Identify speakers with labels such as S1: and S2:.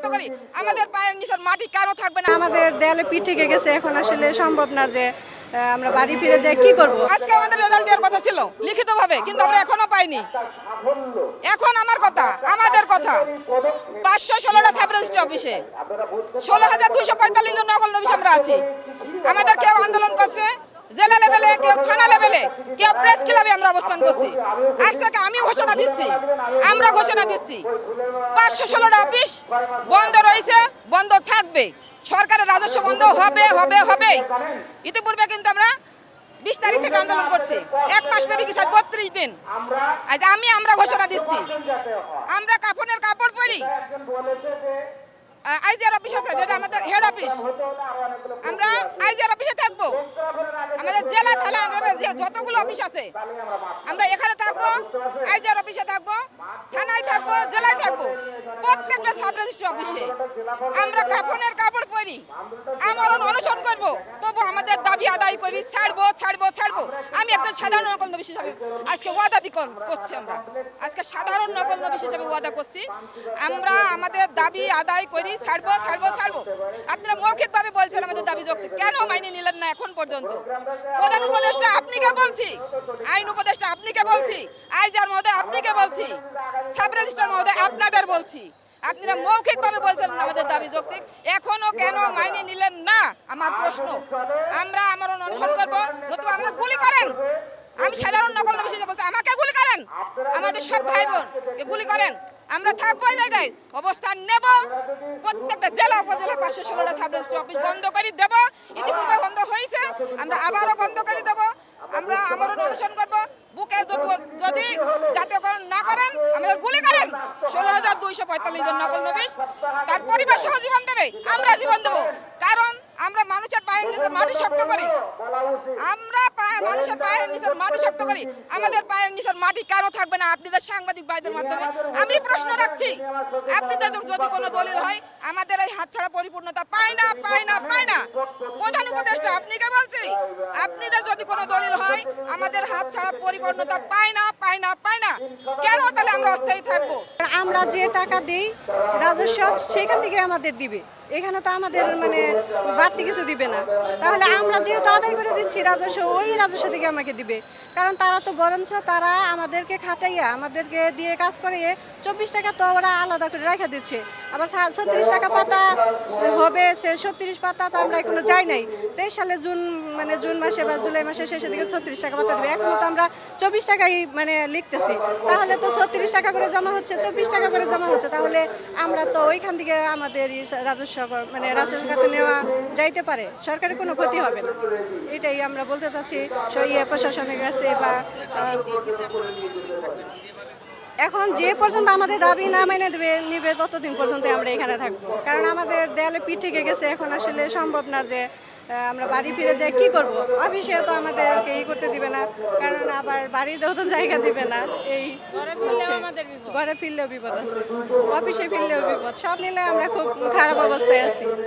S1: শক্ত করি। আমাদের পায়ের নিচের মাটি কেন থাকবে না?
S2: আমাদের দেয়ালে পিঠ থেকে গেছে, এখন আসলে সম্ভব না যে আমরা বাড়ি ফিরে যাই, কি করব?
S1: আজকে আমাদের রেজাল্ট দেওয়ার কথা ছিল লিখিতভাবে, কিন্তু আমরা এখনো পাইনি। এখন আমাদের কথা 516টা সাব রেজিস্ট্রি অফিসে 16,245 জন নকল নবিশ আমরা আছি। আমাদের কেউ আন্দোলন করছে জেলা লেভেলে, কেউ থানা লেভেলে, কেউ প্রেস ক্লাবে আমরা অবস্থান করছি। আজ থেকে আমি ঘোষণা দিচ্ছি, আমরা ঘোষণা দিচ্ছি 516টা অফিস বন্ধ রয়েছে, বন্ধ থাকবে। সরকারের রাজস্ব বন্ধ হবে হবে হবে। ইতিপূর্বে কিন্তু আমরা 20 তারিখ থেকে আন্দোলন করছি, 1 মাস পেরিয়ে গেছে, 32 দিন। আজ আমরা ঘোষণা দিচ্ছি, আমরা কাফনের কাপড় পরি। আইজিআর অফিস আছে, যেটা আমাদের হেড অফিস, আমরা আইজিআর অফিসে থাকবো। আমাদের জেলা থানা যতগুলো অফিস আছে আমরা এখানে থাকবো, আইজিআর অফিসে থাকবো, থানায় থাকবো, জেলায় থাকবো, প্রত্যেকটা সাব রেজিস্ট্রি অফিসে আমরা কাফনের কাপড় পরি, আমরণ অনশন করবো, তবু আমাদের দাবি আদায় করি, ছাড়বো ছাড়বো ছাড়বো। আমি একজন সাধারণ নকল নবিশ হিসাবে আজকে ওয়াদা করছি, আমরা আজকে সাধারণ নকল নবিশ হিসাবে ওয়াদা করছি, আমরা আমাদের দাবি আদায় করি, ছাড়বো ছাড়বো ছাড়বো। আপনারা মৌখিকভাবে বলছেন আমাদের দাবি যৌক্তিক, কেন মাইনে নিলেন না এখন পর্যন্ত? প্রধান উপদেষ্টা আপনিকে বলছি, আইন উপদেষ্টা আপনিকে বলছি, আইজার মহোদয় আপনিকে বলছি, সাব রেজিস্ট্রার মহোদয় আপনাদের বলছি, আপনারা মৌখিকভাবে বলছেন আমাদের দাবি যৌক্তিক, এখনো কেন মাইনে নিলেন না? আমার প্রশ্ন। আমরা অনশন করবো, নতুবা আমাদের গুলি করেন। আমি সাধারণ নকল নবিশ হিসেবে বলছি, আমাকে গুলি করেন, আমাদের সব ভাই বোনকে গুলি করেন, আমরা থাকবো এই জায়গায়, অবস্থান নেব। প্রত্যেকটা জেলা উপজেলা 516টা সাব রেজিস্ট্রি অফিস বন্ধ করে দেব। ইতিপূর্বে বন্ধ হয়েছে, আমরা আবারও বন্ধ করে দেব। আমরা আমরণ অনশন করবো। বুকে যদি জাতীয়করণ না করেন, আমাদের গুলি করেন। 16,245 জন নকল নবিশ তার পরিবার সহ জীবন দেবে, আমরা জীবন দেবো। কারণ আমরা মানুষের পায়ের নিচে মাটি শক্ত করি, মানুষের পায়ের নিচের মাটি শক্ত করি। আমাদের পায়ের নিচের মাটি কেন থাকবে না? আপনাদের সাংবাদিক ভাইদের মাধ্যমে আমি প্রশ্ন রাখছি, আপনাদের যদি কোনো দলিল হয়, আমাদের এই হাতছাড়া পরিপূর্ণতা পায় না পায় না পায় না। প্রধান উপদেষ্টা আপনিকে বলছি, আপনাদের যদি কোনো দলিল হয়, আমাদের হাতছাড়া পরিপূর্ণতা পায় না পায় না পায় না। কেন তাহলে আমরা অস্থায়ী থাকবো?
S2: আমরা যে টাকা দিই রাজস্ব, সেখান থেকে আমাদের দিবে, এখানে তো আমাদের মানে বাড়তি কিছু দিবে না। তাহলে আমরা যেহেতু আদায় করে দিচ্ছি রাজস্ব, ওই রাজস্ব থেকে আমাকে দিবে। কারণ তারা তো বরঞ্চ তারা আমাদেরকে খাটাইয়া আমাদেরকে দিয়ে কাজ করিয়ে 24 টাকা তো ওরা আলাদা করে রেখে দিচ্ছে। আবার 36 টাকা পাতা হবে, সে 36 পাতা তো আমরা এখনো যাই নাই। 23 সালে জুন মাসে বা জুলাই মাসে শেষের দিকে 36 টাকা পাতা দেবে, এখনো তো আমরা 24 টাকাই লিখতেছি। তাহলে তো 36 টাকা করে জমা হচ্ছে, 24 টাকা করে জমা হচ্ছে। তাহলে আমরা তো ওইখান থেকে আমাদের রাজস্ব রাজস্ব খাতে নেওয়া যাইতে পারে, সরকারের কোনো ক্ষতি হবে না। এটাই আমরা বলতে চাচ্ছি প্রশাসনের কাছে। বা এখন যে পর্যন্ত আমাদের দাবি না মেনে নিবে ততদিন পর্যন্ত আমরা এখানে থাকবো। কারণ আমাদের দেয়ালে পিঠ থেকে গেছে, এখন আসলে সম্ভব না যে আমরা বাড়ি ফিরে যাই, কি করব? অফিসে তো আমাদেরকে করতে দিবে না, কারণ আবার বাড়িতেও তো জায়গা দিবে না। এই ঘরে ফিরলেও বিপদ আছে, অফিসে ফিরলেও বিপদ, সব মিলে আমরা খুব খারাপ অবস্থায় আছি।